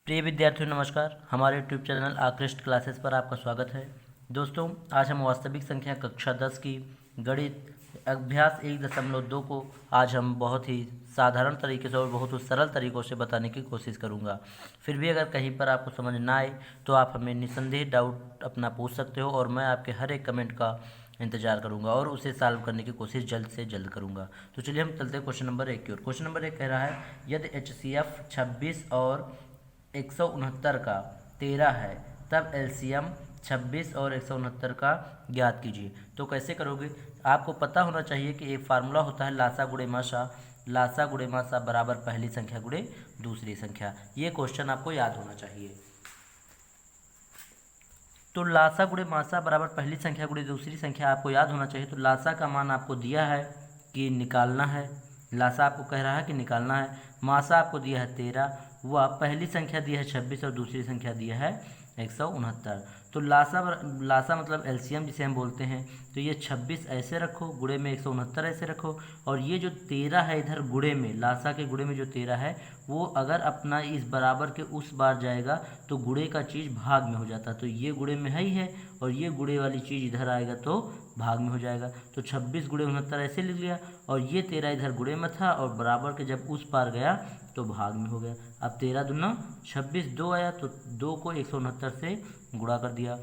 प्रिय विद्यार्थियों नमस्कार। हमारे यूट्यूब चैनल आकृष्ट क्लासेस पर आपका स्वागत है। दोस्तों, आज हम वास्तविक संख्या कक्षा 10 की गणित अभ्यास 1.2 को आज हम बहुत ही साधारण तरीके से और बहुत ही सरल तरीक़ों से बताने की कोशिश करूंगा। फिर भी अगर कहीं पर आपको समझ ना आए तो आप हमें निसंदेह डाउट अपना पूछ सकते हो और मैं आपके हर एक कमेंट का इंतजार करूंगा और उसे सॉल्व करने की कोशिश जल्द से जल्द करूंगा। तो चलिए हम चलते हैं क्वेश्चन नंबर 1 की ओर। क्वेश्चन नंबर 1 कह रहा है, यदि HCF 26 और 169 का 13 है तब LCM 26 और 169 का ज्ञात कीजिए। तो कैसे करोगे? आपको पता होना चाहिए कि एक फार्मूला होता है लासा गुणे मासा। लासा गुणे मासा बराबर पहली संख्या गुणे दूसरी संख्या। ये क्वेश्चन आपको याद होना चाहिए। तो लासा गुणे मासा बराबर पहली संख्या गुणे दूसरी संख्या आपको याद होना चाहिए। तो लासा का मान आपको दिया है कि निकालना है। लासा आपको कह रहा है कि निकालना है। मासा आपको दिया है 13, वह पहली संख्या दी है 26 और दूसरी संख्या दिया है 169। तो लासा मतलब एलसीएम जिसे हम बोलते हैं। तो ये 26 ऐसे रखो, गुणे में 169 ऐसे रखो, और ये जो 13 है इधर गुणे में, लासा के गुणे में जो 13 है वो अगर अपना इस बराबर के उस बार जाएगा तो गुणे का चीज़ भाग में हो जाता। तो ये गुणे में ही है और ये गुणे वाली चीज़ इधर आएगा तो भाग में हो जाएगा। तो 26 गुणे 69 ऐसे लिख लिया, और ये 13 इधर गुणे में था और बराबर के जब उस पार गया तो भाग में हो गया। अब 13 दूना 26, 2 आया तो 2 को 169 से गुणा कर दिया।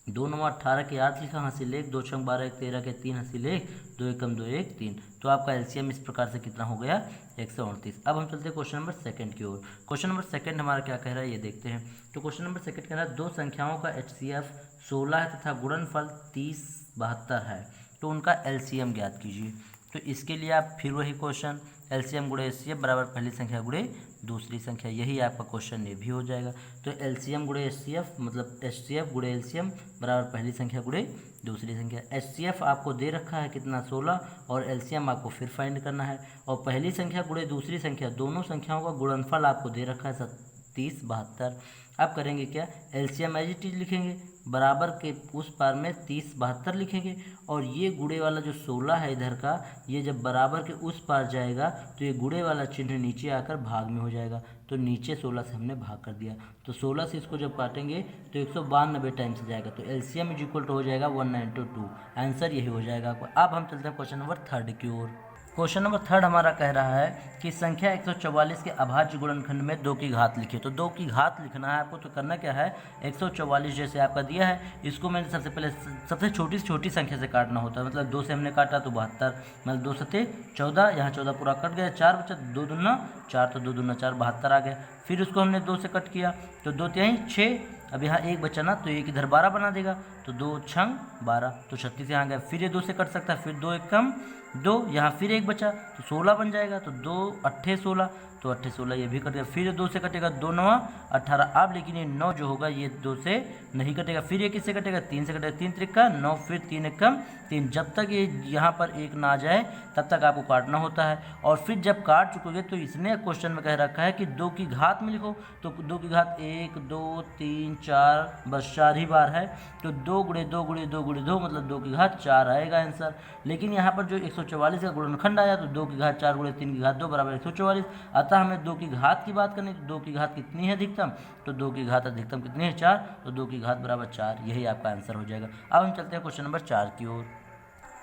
2 9 18 के 8 लिखा, हासिल 1, 2 6 12 1 13 के 3 हासिल 1, 2 1 2 1 3। तो आपका एलसीएम इस प्रकार से कितना हो गया? 138। अब हम चलते हैं क्वेश्चन नंबर 2 की ओर। क्वेश्चन नंबर 2 हमारा क्या कह रहा है ये देखते हैं। तो क्वेश्चन नंबर 2 कह रहा है, दो संख्याओं का HCF 16 है तथा गुणनफल 30 72 है, तो उनका LCM ज्ञात कीजिए। तो इसके लिए आप फिर वही क्वेश्चन, LCM गुणे HCF बराबर पहली संख्या गुणे दूसरी संख्या, यही आपका क्वेश्चन ये भी हो जाएगा। तो LCM गुणे HCF मतलब HCF गुणे LCM बराबर पहली संख्या गुणे दूसरी संख्या। HCF आपको दे रखा है कितना? 16, और LCM आपको फिर फाइंड करना है। और पहली संख्या गुणे दूसरी संख्या, दोनों संख्याओं का गुणनफल आपको दे रखा है 30 72। अब करेंगे क्या? LCM एज इट इज लिखेंगे, बराबर के उस पार में 30 72 लिखेंगे, और ये गुणे वाला जो 16 है इधर का, ये जब बराबर के उस पार जाएगा तो ये गुणे वाला चिन्ह नीचे आकर भाग में हो जाएगा। तो नीचे 16 से हमने भाग कर दिया, तो 16 से इसको जब काटेंगे तो 192 टाइम्स जाएगा। तो LCM इज इक्वल टू हो जाएगा 192। आंसर यही हो जाएगा आपका। अब हम चलते हैं क्वेश्चन नंबर 3 की ओर। क्वेश्चन नंबर 3 हमारा कह रहा है कि संख्या 144 के अभाज्य गुणनखंड में 2 की घात लिखिए। तो 2 की घात लिखना है आपको। तो करना क्या है? 144 जैसे आपका दिया है, इसको मैंने सबसे पहले सबसे छोटी से छोटी संख्या से काटना होता है। मतलब 2 से हमने काटा तो 72, मतलब 2 सते 14, यहाँ 14 पूरा कट गया, 4 बचा, 2 दूना 4, तो 2 दूना 4 72 आ गया। फिर उसको हमने 2 से कट किया तो 2 तिहाई 6, अब यहाँ 1 बचा ना, तो 1 इधर 12 बना देगा, तो 2 छंग 12, तो 36 यहाँ गया। फिर ये 2 से कट सकता है, फिर 2 1 कम 2, यहाँ फिर 1 बचा तो 16 बन जाएगा, तो 2 8 16, तो 8 16 ये भी कट गया। फिर 2 से कटेगा, 2 9 18। अब लेकिन ये 9 जो होगा ये 2 से नहीं कटेगा। फिर ये किससे कटेगा? 3 से कटेगा, 3 त्रिका 9, फिर 3 1 कम 3। जब तक ये यहाँ पर 1 ना आ जाए तब तक आपको काटना होता है। और फिर जब काट चुकोगे तो इसने क्वेश्चन में कह रखा है कि 2 की घात में लिखो। तो 2 की घात 1 2 3 4, बस 4 ही बार है, तो 2 गुणे 2 गुणे 2 गुणे 2 मतलब 2 की घात 4 आएगा आंसर। लेकिन यहाँ पर जो 144 का गुणनखंड आया तो 2 की घात 4 गुणे 3 की घात 2 बराबर 144। अतः हमें 2 की घात की बात करनी, तो 2 की घात कितनी है अधिकतम? तो 2 की घात अधिकतम कितनी है? 4, तो 2 की घात बराबर 4, यही आपका आंसर हो जाएगा। अब हम चलते हैं क्वेश्चन नंबर 4 की ओर।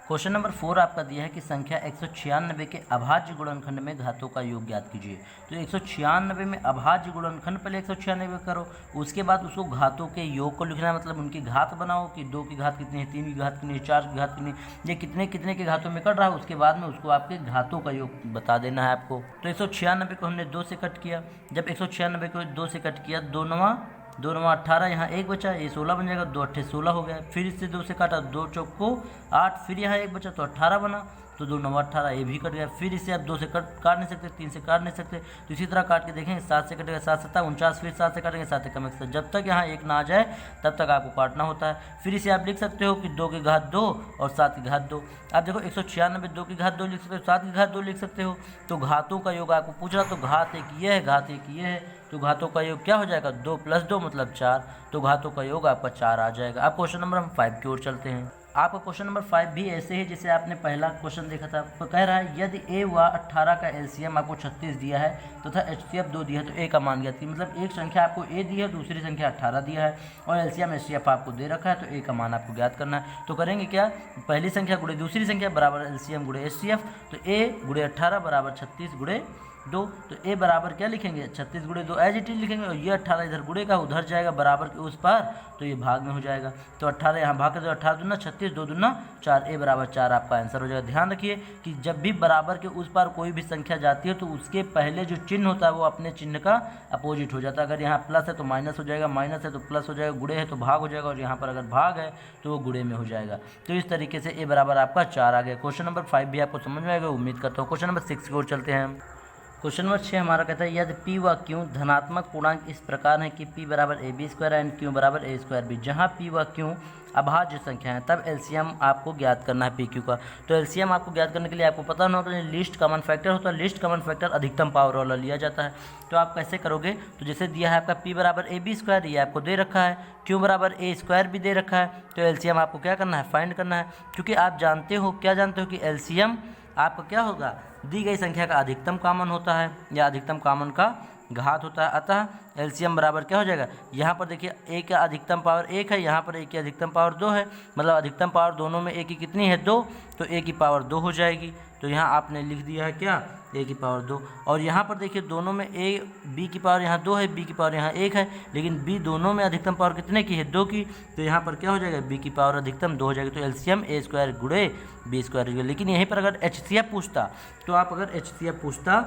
क्वेश्चन नंबर 4 आपका दिया है कि संख्या 196 के अभाज्य गुणनखंड में घातों का योग ज्ञात कीजिए। तो 196 में अभाज्य गुणनखंड पहले 196 करो, उसके बाद उसको घातों के योग को लिखना है। मतलब उनकी घात बनाओ कि 2 की घात कितनी है, 3 की घात कितनी है, 4 की घात कितनी है, ये कितने कितने के घातों में कट रहा है, उसके बाद में उसको आपके घातों का योग बता देना है आपको। तो 196 को हमने 2 से कट किया। जब 196 को 2 से कट किया, 2 9 18, यहाँ 1 बचा, ये 16 बन जाएगा, 2 8 16 हो गया। फिर इससे 2 से काटा, 2 चौक को 8, फिर यहाँ 1 बचा तो 18 बना, तो 2 9 18, ये भी कट गया। फिर इसे आप 2 से काट नहीं सकते, 3 से काट नहीं सकते, तो इसी तरह काट के देखेंगे, 7 से कटेगा 7 7 49, फिर 7 से काटेंगे 7 1 61। जब तक यहाँ 1 ना आ जाए तब तक आपको काटना होता है। फिर इसे आप लिख सकते हो कि 2 की घात 2 और 7 की घात 2। आप देखो 196 2 की घात 2 लिख सकते हो, 7 की घात 2 लिख सकते हो। तो घातों का योग आपको पूछ रहा, तो घात एक ये है, घात एक ये है, तो घातों का योग क्या हो जाएगा? 2 + 2 मतलब 4, तो घातों का योग आपका 4 आ जाएगा। अब क्वेश्चन नंबर हम 5 की ओर चलते हैं। आपका क्वेश्चन नंबर 5 भी ऐसे ही जैसे आपने पहला क्वेश्चन देखा था। तो कह रहा है यदि ए व 18 का एलसीएम आपको 36 दिया है तथा एचसीएफ 2 दिया है तो ए का मान ज्ञात कीजिए। मतलब एक संख्या आपको ए दी है, दूसरी संख्या 18 दिया है और एलसीएम एचसीएफ आपको दे रखा है, तो ए का मान आपको ज्ञात करना है। तो करेंगे क्या, पहली संख्या गुणे दूसरी संख्या बराबर एलसीएम गुणे एचसीएफ। तो ए गुणे 18 बराबर 36 गुणे 2। तो ए बराबर क्या लिखेंगे, 36 गुणे 2 एज इट इज लिखेंगे, और ये 18 इधर गुणे का उधर जाएगा बराबर के उस पार, तो ये भाग में हो जाएगा। तो 18 यहाँ भाग कर 18 दूना 36, 2 दूना 4, ए बराबर 4 आपका आंसर हो जाएगा। ध्यान रखिए कि जब भी बराबर के उस पार कोई भी संख्या जाती है तो उसके पहले जो चिन्ह होता है वो अपने चिन्ह का अपोजिट हो जाता है। अगर यहाँ प्लस है तो माइनस हो जाएगा, माइनस है तो प्लस हो जाएगा, गुणे है तो भाग हो जाएगा, और यहाँ पर अगर भाग है तो वो गुणे में हो जाएगा। तो इस तरीके से ए बराबर आपका 4 आ गया। क्वेश्चन नंबर 5 भी आपको समझ में आएगा, उम्मीद करता हूँ। क्वेश्चन नंबर 6 की ओर चलते हैं हम। क्वेश्चन नंबर 6 हमारा कहता है यदि पी व क्यू धनात्मक पूर्णांक इस प्रकार है कि पी बराबर A B square and Q बराबर ए स्क्वायर बी, जहाँ पी व क्यू अभाज्य संख्या है, तब एलसीएम आपको ज्ञात करना है पी क्यू का। तो एलसीएम आपको ज्ञात करने के लिए आपको पता ना होता है लिस्ट कॉमन फैक्टर होता है, लिस्ट कॉमन फैक्टर अधिकतम पावर वाला लिया जाता है। तो आप कैसे करोगे, तो जैसे दिया है आपका पी बराबर ए बी स्क्वायर, ये आपको दे रखा है, क्यू बराबर ए स्क्वायर भी दे रखा है, तो एलसीएम आपको क्या करना है, फाइंड करना है। क्योंकि आप जानते हो, क्या जानते हो कि एलसीएम आपका क्या होगा, दी गई संख्या का अधिकतम कॉमन होता है या अधिकतम कॉमन का घात होता है। अतः एलसीएम बराबर क्या हो जाएगा, यहाँ पर देखिए ए का अधिकतम पावर 1 है, यहाँ पर ए की अधिकतम पावर 2 है, मतलब अधिकतम पावर दोनों में ए की कितनी है 2, तो ए की पावर 2 हो जाएगी। तो यहाँ आपने लिख दिया है क्या, ए की पावर 2। और यहाँ पर देखिए दोनों में ए बी की पावर यहाँ 2 है, बी की पावर यहाँ 1 है, लेकिन बी दोनों में अधिकतम पावर कितने की है, 2 की। तो यहाँ पर क्या हो जाएगा, बी की पावर अधिकतम 2 हो जाएगी। तो एलसीएम ए स्क्वायर गुणे बी स्क्वायर। लेकिन यहीं पर अगर एचसीएफ पूछता, तो आप अगर एचसीएफ पूछता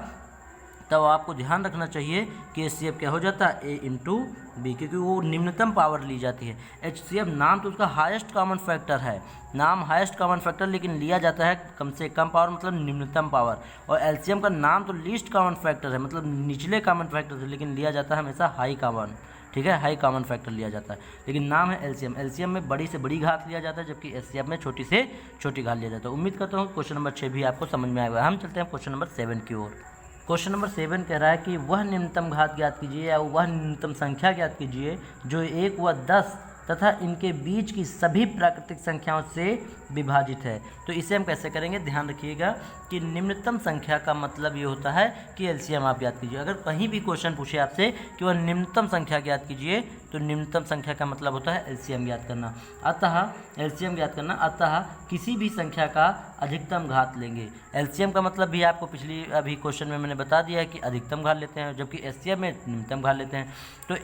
तब आपको ध्यान रखना चाहिए कि एचसीएफ क्या हो जाता है, ए इंटू बी, क्योंकि वो निम्नतम पावर ली जाती है। एचसीएफ नाम तो उसका हाईएस्ट कॉमन फैक्टर है, नाम हाईएस्ट कॉमन फैक्टर, लेकिन लिया जाता है कम से कम पावर, मतलब निम्नतम पावर। और एलसीएम का नाम तो लीस्ट कॉमन फैक्टर है, मतलब निचले कॉमन फैक्टर है, लेकिन लिया जाता है हमेशा हाई कॉमन, ठीक है, हाई कॉमन फैक्टर लिया जाता है। लेकिन नाम है एलसीएम, एलसीएम में बड़ी से बड़ी घात लिया जाता है, जबकि एचसीएफ में छोटी से छोटी घात लिया जाता है। उम्मीद करता हूँ क्वेश्चन नंबर 6 भी आपको समझ में आएगा। हम चलते हैं क्वेश्चन नंबर 7 की ओर। क्वेश्चन नंबर 7 कह रहा है कि वह न्यूनतम घात ज्ञात कीजिए या वह न्यूनतम संख्या ज्ञात कीजिए जो 1 व 10 तथा इनके बीच की सभी प्राकृतिक संख्याओं से विभाजित है। तो इसे हम कैसे करेंगे, ध्यान रखिएगा कि निम्नतम संख्या का मतलब ये होता है कि एलसीएम आप ज्ञात कीजिए। अगर कहीं भी क्वेश्चन पूछे आपसे कि वह निम्नतम संख्या ज्ञात कीजिए, तो निम्नतम संख्या का मतलब होता है एलसीएम ज्ञात करना। अतः एलसीएम ज्ञात करना, अतः किसी भी संख्या का अधिकतम घात लेंगे। एलसीएम का मतलब भी आपको पिछली अभी क्वेश्चन में मैंने बता दिया है कि अधिकतम घात लेते हैं, जबकि एचसीएफ में न्यूनतम घात लेते हैं। तो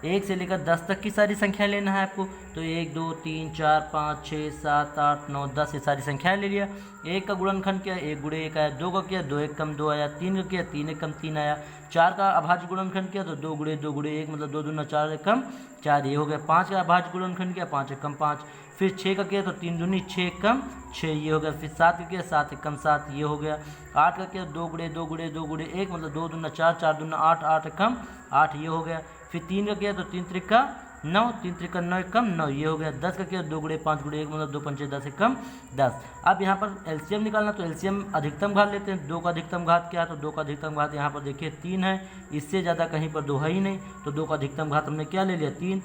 एक से लेकर 10 तक की सारी संख्याएं लेना है आपको। तो 1 2 3 4 5 6 7 8 9 10 ये सारी संख्याएं ले लिया। 1 का गुणनखंड किया, 1 गुणे 1 आया, 2 का किया, 2 1 कम 2 आया, 3 का किया, 3 1 कम 3 आया, 4 का अभाज्य गुणनखंड किया तो 2 गुणे 2 गुणे 1 मतलब 2 दूना 4 1 कम 4 ये हो गया। 5 का अभाज्य गुणनखंड किया, 5 1 कम 5, फिर 6 का किया तो 3 दूनी 6 1 कम 6 ये हो गया, फिर 7 का किया 7 1 कम 7 ये हो गया। 8 का किया 2 गुणे 2 गुणे 2 गुणे 1 मतलब 2 दूना 4 4 दूना 8 8 1 कम 8 ये हो गया। फिर 3 का किया तो 3 त्रिका 9 3 त्रिका 9 1 कम 9 ये हो गया। 10 का किया 2 गुणे 5 गुणे 1 मतलब 2 पंचे 10 1 कम 10। अब यहाँ पर एलसीएम निकालना, तो एलसीएम अधिकतम घात लेते हैं। 2 का अधिकतम घात क्या है, तो 2 का अधिकतम घात यहाँ पर देखिए 3 है, इससे ज़्यादा कहीं पर 2 है ही नहीं, तो 2 का अधिकतम घात हमने क्या ले लिया 3।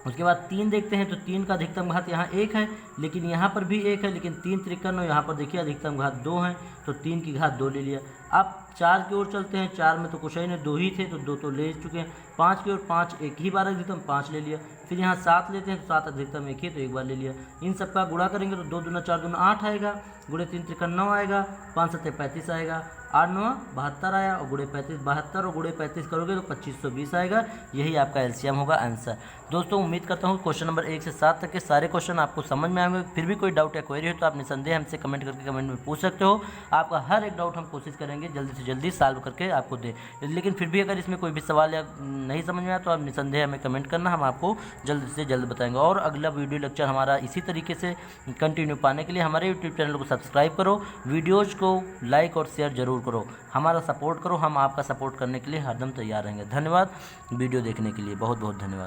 उसके बाद 3 देखते हैं तो 3 का अधिकतम घात यहाँ 1 है, लेकिन यहाँ पर भी 1 है, लेकिन 3 त्रिका 9 यहाँ पर देखिए अधिकतम घात 2 है, तो 3 की घात 2 ले लिया। अब 4 की ओर चलते हैं, 4 में तो कुछ ही नहीं, 2 ही थे तो 2 तो ले चुके हैं। 5 की ओर 5 एक ही बार अधिकतम 5 ले लिया। फिर यहाँ 7 लेते हैं तो 7 अधिकतम एक ही, तो एक बार ले लिया। इन सबका गुणा करेंगे तो 2 दूना 4 दूना 8 आएगा, गुणे 3 त्रिका 9 आएगा, 5 7 35 आएगा, 8 9 72 आया, और गुणे 35 72 और गुणे 35 करोगे तो 2520 आएगा। यही आपका एलसीएम होगा आंसर। दोस्तों उम्मीद करता हूँ क्वेश्चन नंबर 1 से 7 तक के सारे क्वेश्चन आपको समझ में आएंगे। फिर भी कोई डाउट या क्वेरी हो तो आप निसंदेह हमसे कमेंट करके कमेंट में पूछ सकते हो। आपका हर एक डाउट हम कोशिश करेंगे जल्दी से जल्दी सॉल्व करके आपको दे। लेकिन फिर भी अगर इसमें कोई भी सवाल या नहीं समझ में आया तो आप निसंदेह हमें कमेंट करना, हम आपको जल्द से जल्द बताएंगे। और अगला वीडियो लेक्चर हमारा इसी तरीके से कंटिन्यू पाने के लिए हमारे यूट्यूब चैनल को सब्सक्राइब करो, वीडियोज़ को लाइक और शेयर जरूर करो, हमारा सपोर्ट करो। हम आपका सपोर्ट करने के लिए हरदम तैयार रहेंगे। धन्यवाद वीडियो देखने के लिए, बहुत बहुत धन्यवाद।